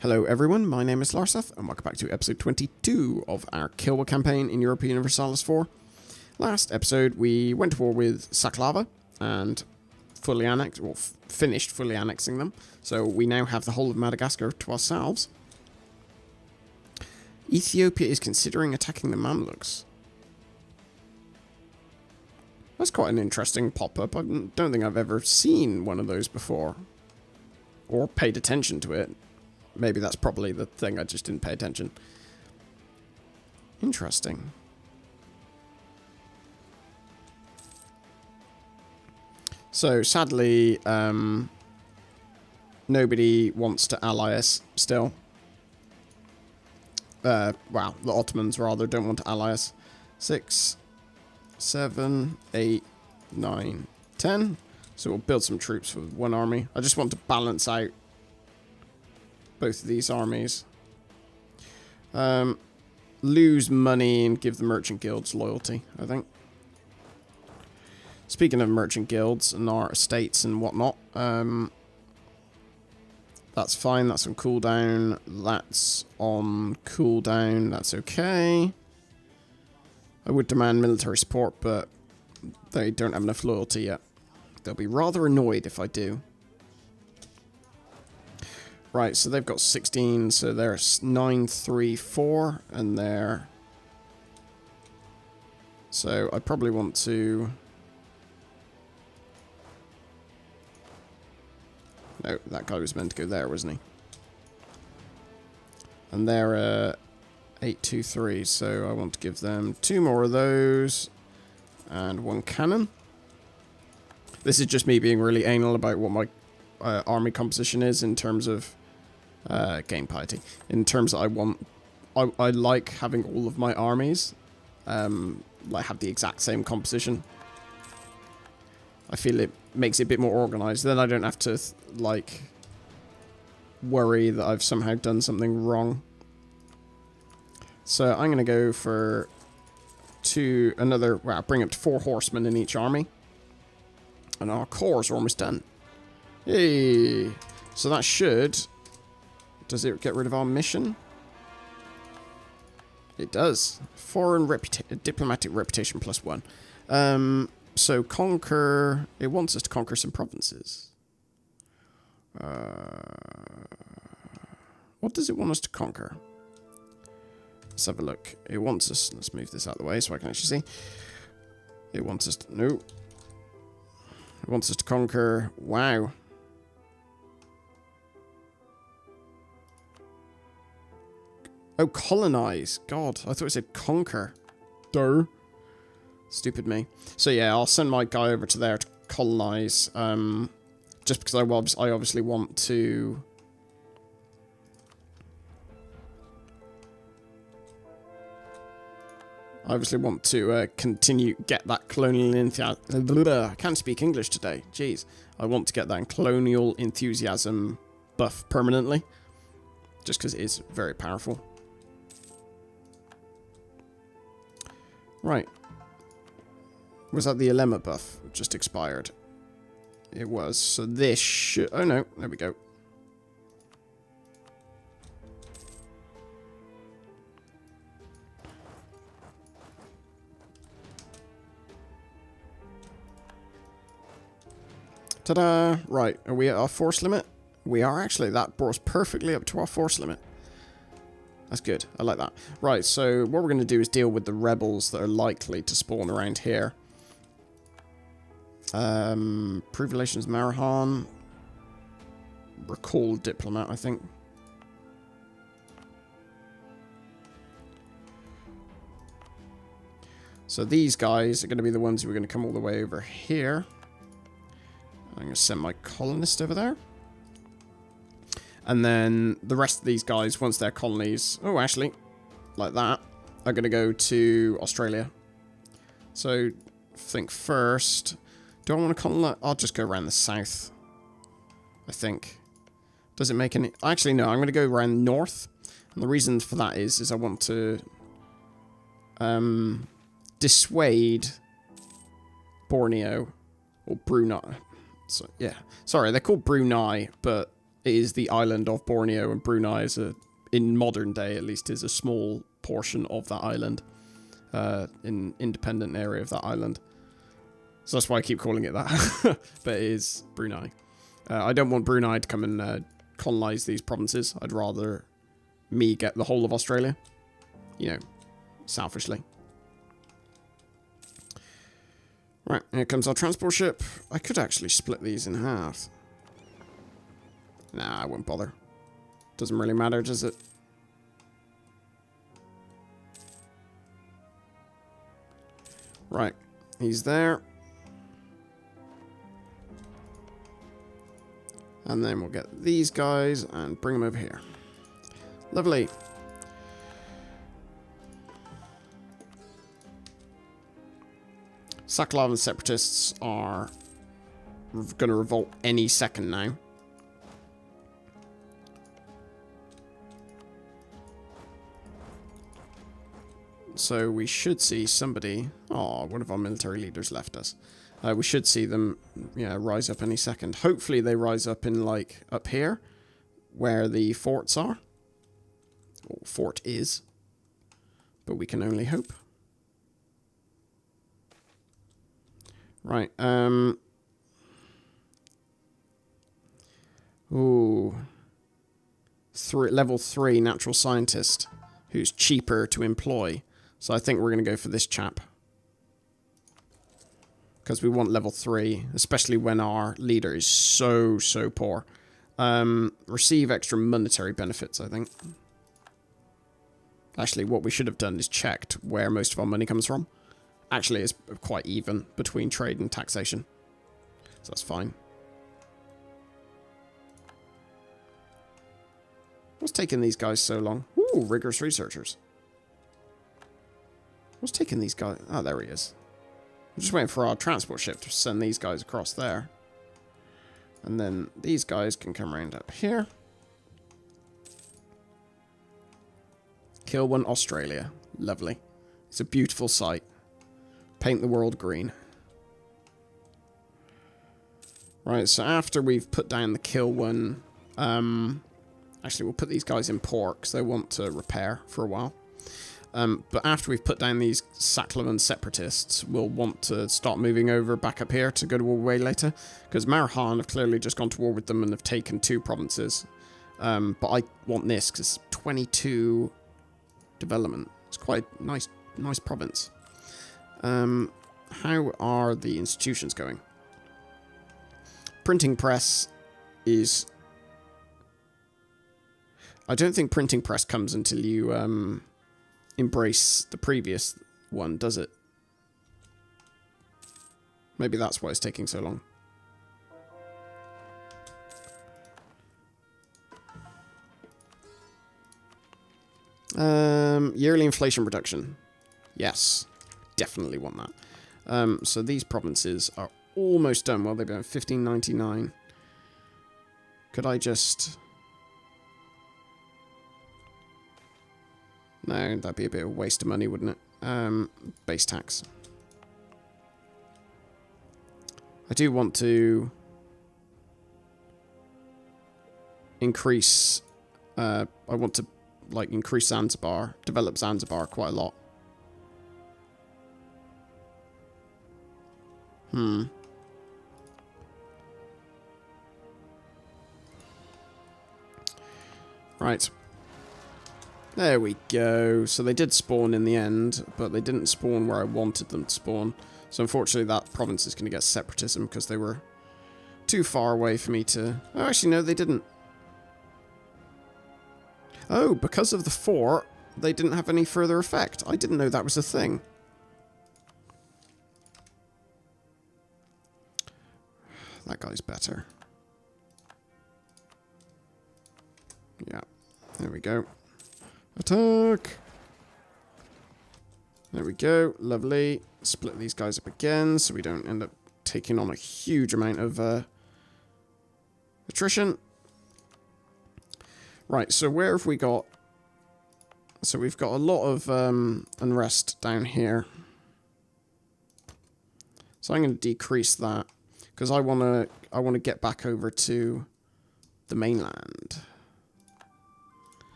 Hello everyone, my name is Larseth, and welcome back to episode 22 of our Kilwa campaign in Europa Universalis 4. Last episode we went to war with Saklava and finished fully annexing them, so we now have the whole of Madagascar to ourselves. Ethiopia is considering attacking the Mamluks. That's quite an interesting pop-up. I don't think I've ever seen one of those before, or paid attention to it. Maybe that's probably the thing, I just didn't pay attention. Interesting. So, sadly, nobody wants to ally us still. Wow, the Ottomans, rather, don't want to ally us. 6, 7, 8, 9, 10. So we'll build some troops with one army. I just want to balance out both of these armies. Lose money and give the merchant guilds loyalty, I think. Speaking of merchant guilds and our estates and whatnot, that's fine, that's on cooldown. That's on cooldown, that's okay. I would demand military support, but they don't have enough loyalty yet. They'll be rather annoyed if I do. Right, so they've got 16, so they're 9, 3, 4, and they're... So I probably want to... No, that guy was meant to go there, wasn't he? And they're 8, 2, 3, so I want to give them 2 more of those, and 1 cannon. This is just me being really anal about what my army composition is in terms of game piety. In terms that I like having all of my armies like have the exact same composition. I feel it makes it a bit more organized. Then I don't have to like worry that I've somehow done something wrong. So I'm gonna go for bring up to 4 horsemen in each army. And our cores are almost done. Yay! So that should... Does it get rid of our mission? It does. Diplomatic reputation +1. So conquer... It wants us to conquer some provinces. What does it want us to conquer? Let's have a look. It wants us... Let's move this out of the way so I can actually see. It wants us to... No. It wants us to conquer... Wow. Oh, colonize. God, I thought it said conquer. Duh. Stupid me. So yeah, I'll send my guy over to there to colonize. Just because I obviously want to... I obviously want to get that colonial enthusiasm. I can't speak English today. Jeez. I want to get that colonial enthusiasm buff permanently. Just because it is very powerful. Right. Was that the Elema buff? Just expired. It was. So this should... Oh no, there we go. Ta-da! Right, are we at our force limit? We are actually. That brought us perfectly up to our force limit. That's good. I like that. Right, so what we're going to do is deal with the rebels that are likely to spawn around here. Prove relations Marahan. Recall diplomat, I think. So these guys are going to be the ones who are going to come all the way over here. I'm going to send my colonist over there. And then the rest of these guys, once their colonies... Oh, actually, like that, are going to go to Australia. So, think first... Do I want to colonize? I'll just go around the south, I think. Does it make any... Actually, no, I'm going to go around north. And the reason for that is I want to... dissuade Borneo. Or Brunei. So, yeah. Sorry, they're called Brunei, but... is the island of Borneo, and Brunei is in modern day at least, is a small portion of that island, in independent area of that island. So that's why I keep calling it that. But it is Brunei. I don't want Brunei to come and colonize these provinces. I'd rather me get the whole of Australia, you know, selfishly. Right, here comes our transport ship. I could actually split these in half. Nah, I won't bother. Doesn't really matter, does it? Right, he's there. And then we'll get these guys and bring them over here. Lovely. Sakalavan and Separatists are going to revolt any second now. So we should see somebody... Oh, one of our military leaders left us. We should see them, yeah, rise up any second. Hopefully they rise up in, like, up here, where the forts are. Or fort is. But we can only hope. Right, ooh. Level 3 natural scientist, who's cheaper to employ. So I think we're going to go for this chap. Because we want level 3, especially when our leader is so poor. Receive extra monetary benefits, I think. Actually, what we should have done is checked where most of our money comes from. Actually, it's quite even between trade and taxation. So that's fine. What's taking these guys so long? Ooh, rigorous researchers. What's taking these guys? Oh, there he is. I'm just waiting for our transport ship to send these guys across there. And then these guys can come around up here. Kilwa, Australia. Lovely. It's a beautiful sight. Paint the world green. Right, so after we've put down the Kilwa... actually, we'll put these guys in port because they want to repair for a while. But after we've put down these Sakalavan separatists, we'll want to start moving over back up here to go to war way later. Because Marahan have clearly just gone to war with them and have taken 2 provinces. But I want this because 22 development. It's quite a nice province. How are the institutions going? Printing press is... I don't think printing press comes until you embrace the previous one, does it? Maybe that's why it's taking so long. Yearly inflation reduction. Yes, definitely want that. So these provinces are almost done. Well, they've been 1599. Could I just... No, that'd be a bit of a waste of money, wouldn't it? Base tax. I do want to increase... I want to, like, increase Zanzibar, develop Zanzibar quite a lot. Right. There we go. So they did spawn in the end, but they didn't spawn where I wanted them to spawn. So unfortunately that province is going to get separatism because they were too far away for me to... Oh, actually, no, they didn't. Oh, because of the fort, they didn't have any further effect. I didn't know that was a thing. That guy's better. Yeah, there we go. Attack! There we go. Lovely. Split these guys up again so we don't end up taking on a huge amount of attrition. Right, so where have we got... So we've got a lot of unrest down here. So I'm going to decrease that because I want to get back over to the mainland.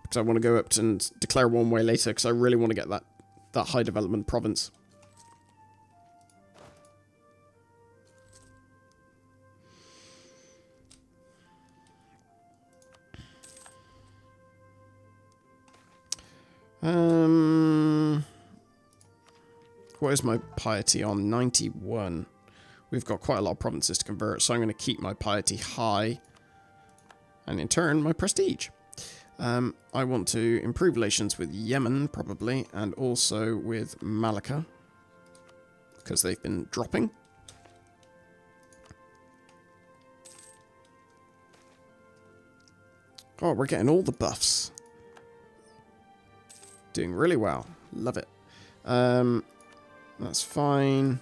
Because I want to go up and declare one way later, because I really want to get that high development province. What is my piety on? 91. We've got quite a lot of provinces to convert, so I'm going to keep my piety high. And in turn, my prestige. I want to improve relations with Yemen, probably, and also with Malacca, because they've been dropping. Oh, we're getting all the buffs. Doing really well. Love it. That's fine.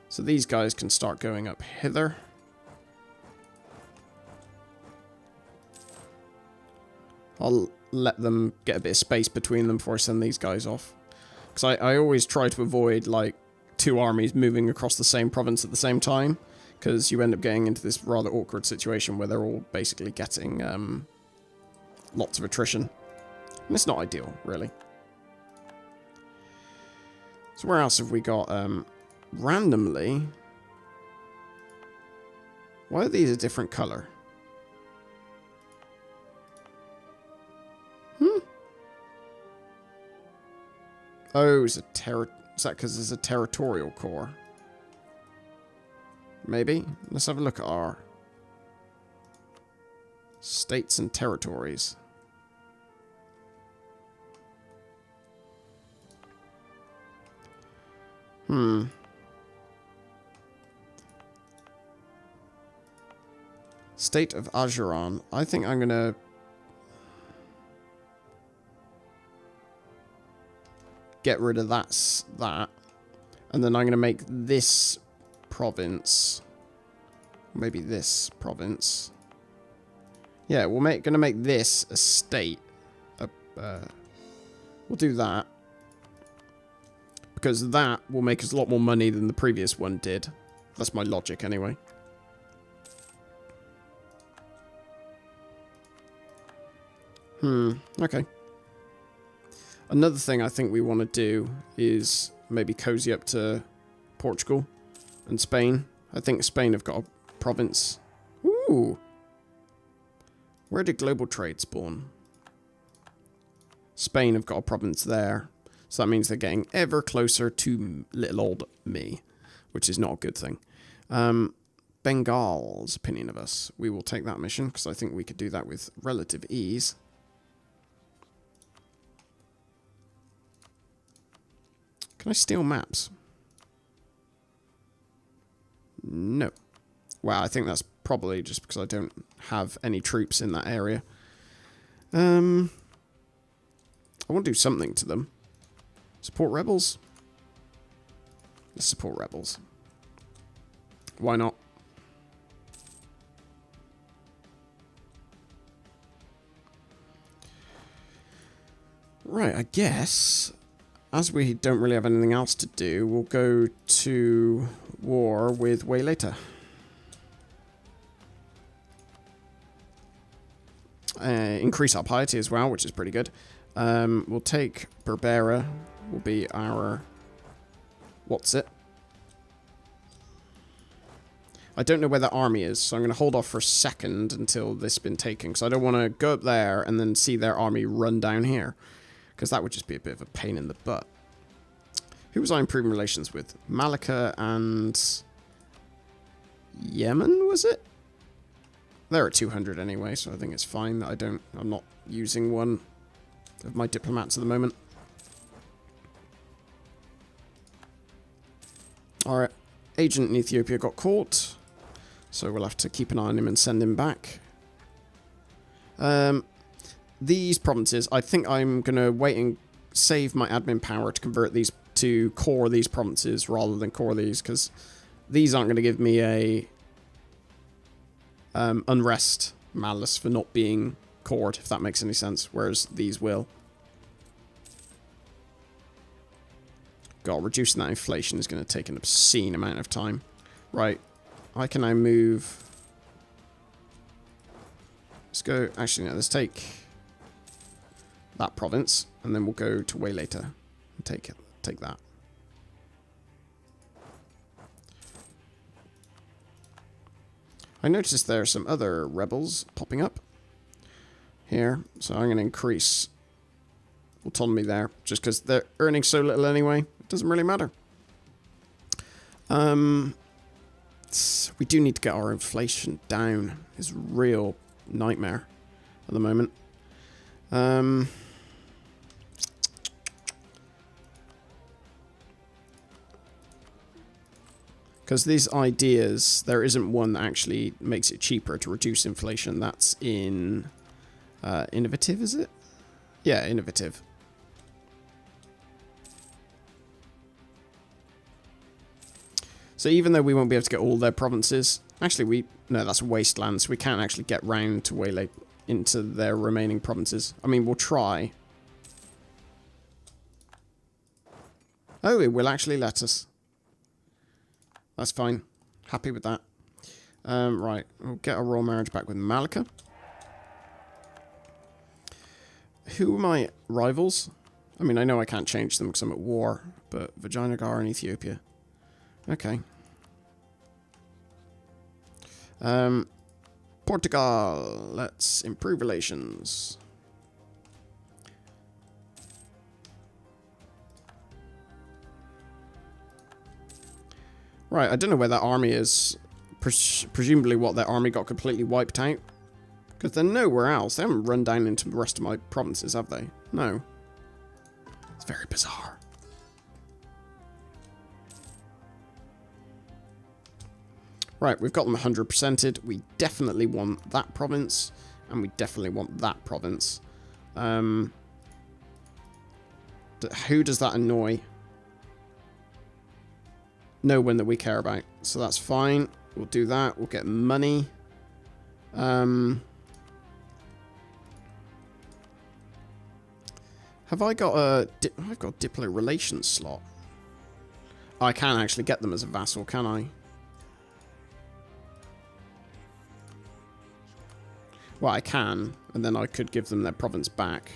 So these guys can start going up hither. I'll let them get a bit of space between them before I send these guys off. Because I always try to avoid, like, two armies moving across the same province at the same time. Because you end up getting into this rather awkward situation where they're all basically getting lots of attrition. And it's not ideal, really. So where else have we got? Randomly. Why are these a different colour? Oh, is that because there's a territorial core? Maybe? Let's have a look at our states and territories. State of Ajuran. I think I'm gonna get rid of that. And then I'm gonna make this province. Maybe this province. Yeah, gonna make this a state. We'll do that. Because that will make us a lot more money than the previous one did. That's my logic, anyway. Okay. Another thing I think we want to do is maybe cozy up to Portugal and Spain. I think Spain have got a province. Ooh! Where did global trade spawn? Spain have got a province there. So that means they're getting ever closer to little old me, which is not a good thing. Bengal's opinion of us. We will take that mission, because I think we could do that with relative ease. Can I steal maps? No. Wow, I think that's probably just because I don't have any troops in that area. I want to do something to them. Support rebels? Let's support rebels. Why not? Right, I guess, as we don't really have anything else to do, we'll go to war with Waylater. Increase our piety as well, which is pretty good. We'll take Berbera. Will be our... What's it? I don't know where the army is, so I'm going to hold off for a second until this has been taken, because I don't want to go up there and then see their army run down here, because that would just be a bit of a pain in the butt. Who was I improving relations with? Malacca and... Yemen, was it? They're at 200 anyway, so I think it's fine that I'm not using one of my diplomats at the moment. Our agent in Ethiopia got caught, so we'll have to keep an eye on him and send him back. These provinces, I think I'm going to wait and save my admin power to convert these to core these provinces rather than core these, because these aren't going to give me a unrest malice for not being cored, if that makes any sense, whereas these will. God, reducing that inflation is going to take an obscene amount of time. Right, I can now move Let's go... Actually, no, let's take that province, and then we'll go to way later and take that. I noticed there are some other rebels popping up here, so I'm going to increase autonomy there, just because they're earning so little anyway. It doesn't really matter. We do need to get our inflation down. It's a real nightmare at the moment. Because these ideas, there isn't one that actually makes it cheaper to reduce inflation. That's in innovative, is it? Yeah, innovative. So even though we won't be able to get all their provinces, actually no, that's wastelands. So we can't actually get round to waylay into their remaining provinces. I mean, we'll try. Oh, it will actually let us. That's fine. Happy with that. Right, we'll get our royal marriage back with Malika. Who are my rivals? I mean, I know I can't change them because I'm at war, but Vijayanagar and Ethiopia. Okay. Portugal. Let's improve relations. Right, I don't know where that army is. Presumably what, their army got completely wiped out? Because they're nowhere else. They haven't run down into the rest of my provinces, have they? No. It's very bizarre. Right, we've got them 100%ed. We definitely want that province, and we definitely want that province. Who does that annoy? No one that we care about. So that's fine. We'll do that. We'll get money. Have I got a... I've got a Diplo Relations slot. I can't actually get them as a vassal, can I? Well, I can, and then I could give them their province back.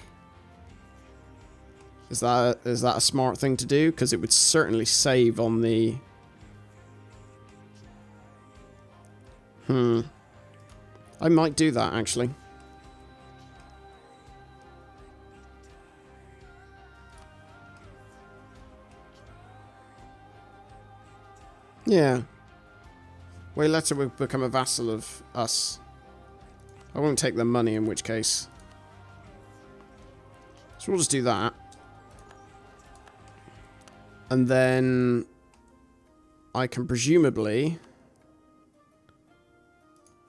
Is that a smart thing to do? Because it would certainly save on the... I might do that, actually. Yeah. Wayletta will become a vassal of us. I won't take their money, in which case. So we'll just do that. And then I can presumably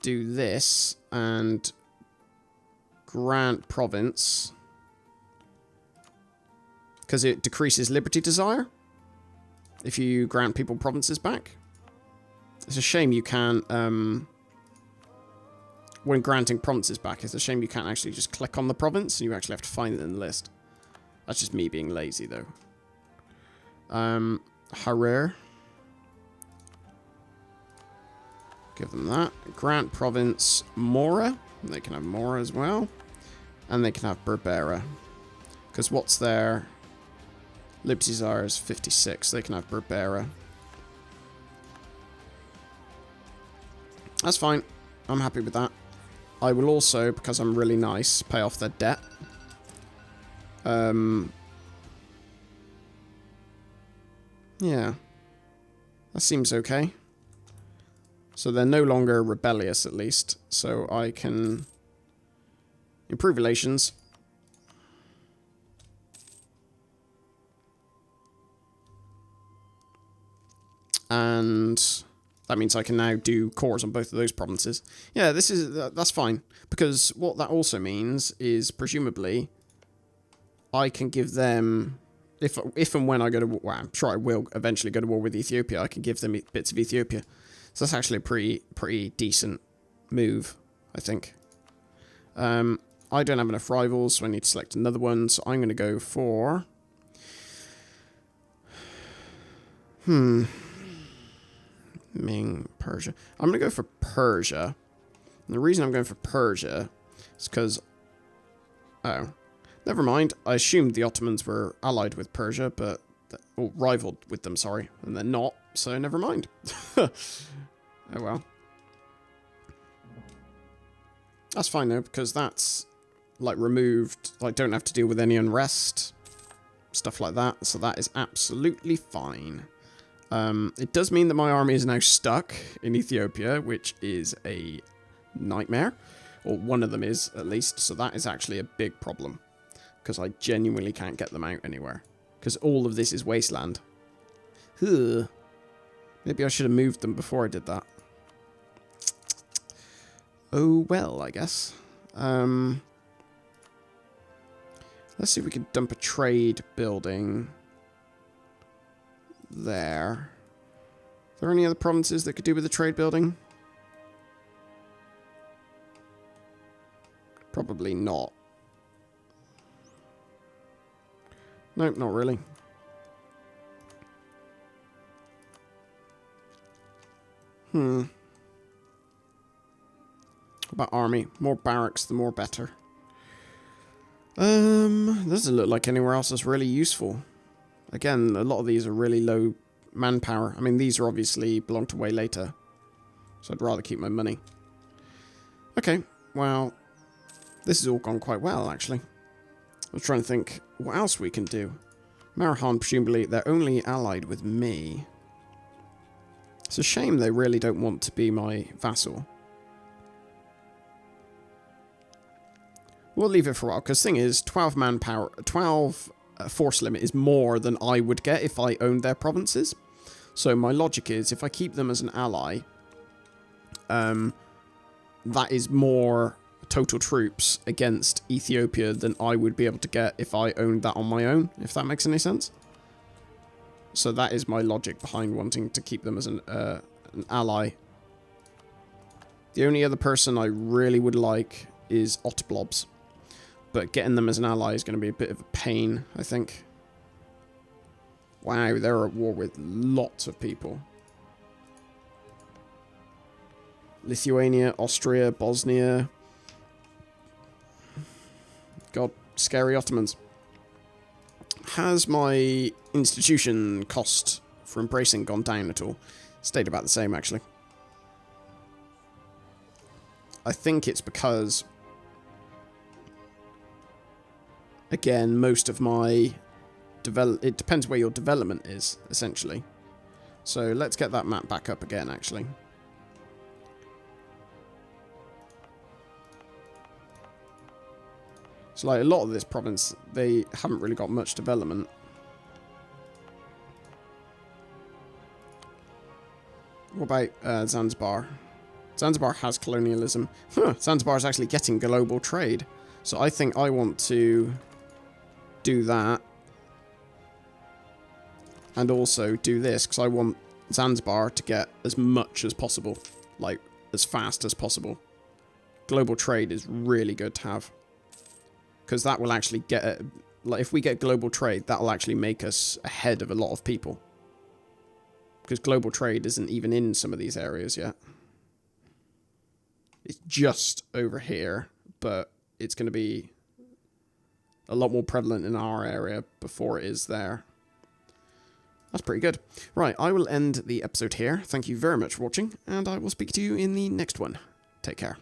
do this and grant province. Because it decreases liberty desire if you grant people provinces back. It's a shame you can't... when granting provinces back, it's a shame you can't actually just click on the province. You actually have to find it in the list. That's just me being lazy, though. Harar. Give them that. Grant province Mora. They can have Mora as well. And they can have Berbera. Because what's their... Liberty Desire is 56. They can have Berbera. That's fine. I'm happy with that. I will also, because I'm really nice, pay off their debt. Yeah. That seems okay. So they're no longer rebellious, at least. So I can improve relations. And that means I can now do cores on both of those provinces. Yeah, that's fine. Because what that also means is, presumably, I can give them... If and when I go to war... Well, I'm sure I will eventually go to war with Ethiopia. I can give them bits of Ethiopia. So that's actually a pretty decent move, I think. I don't have enough rivals, so I need to select another one. So I'm going to go for... Ming, Persia. I'm going to go for Persia. And the reason I'm going for Persia It's because... Oh. Never mind. I assumed the Ottomans were allied with Persia, but... Or rivaled with them, sorry. And they're not, so never mind. Oh well. That's fine though, because that's, like, removed. Like, don't have to deal with any unrest. Stuff like that. So that is absolutely fine. It does mean that my army is now stuck in Ethiopia, which is a nightmare. Or one of them is, at least. So that is actually a big problem. Because I genuinely can't get them out anywhere. Because all of this is wasteland. Ugh. Maybe I should have moved them before I did that. Oh well, I guess. Let's see if we can dump a trade building there. Are there any other provinces that could do with a trade building? Probably not. Nope, not really. What about army? More barracks, the more better. Doesn't look like anywhere else is really useful. Again, a lot of these are really low manpower. I mean, these are obviously belong to way later. So I'd rather keep my money. Okay, well, this has all gone quite well, actually. I was trying to think what else we can do. Marahan, presumably, they're only allied with me. It's a shame they really don't want to be my vassal. We'll leave it for a while, because the thing is, 12 manpower, 12 force limit is more than I would get if I owned their provinces. So my logic is, if I keep them as an ally, that is more total troops against Ethiopia than I would be able to get if I owned that on my own, if that makes any sense. So that is my logic behind wanting to keep them as an ally. The only other person I really would like is Ottoblobs. But getting them as an ally is going to be a bit of a pain, I think. Wow, they're at war with lots of people. Lithuania, Austria, Bosnia. God, scary Ottomans. Has my institution cost for embracing gone down at all? Stayed about the same, actually. I think it's because, again, most of my it depends where your development is, essentially. So let's get that map back up again, actually. So, like, a lot of this province, they haven't really got much development. What about Zanzibar? Zanzibar has colonialism. Zanzibar is actually getting global trade. So I think I want to do that. And also do this, because I want Zanzibar to get as much as possible. Like, as fast as possible. Global trade is really good to have. Because that will actually get... like, if we get global trade, that will actually make us ahead of a lot of people. Because global trade isn't even in some of these areas yet. It's just over here, but it's going to be a lot more prevalent in our area before it is there. That's pretty good. Right, I will end the episode here. Thank you very much for watching, and I will speak to you in the next one. Take care.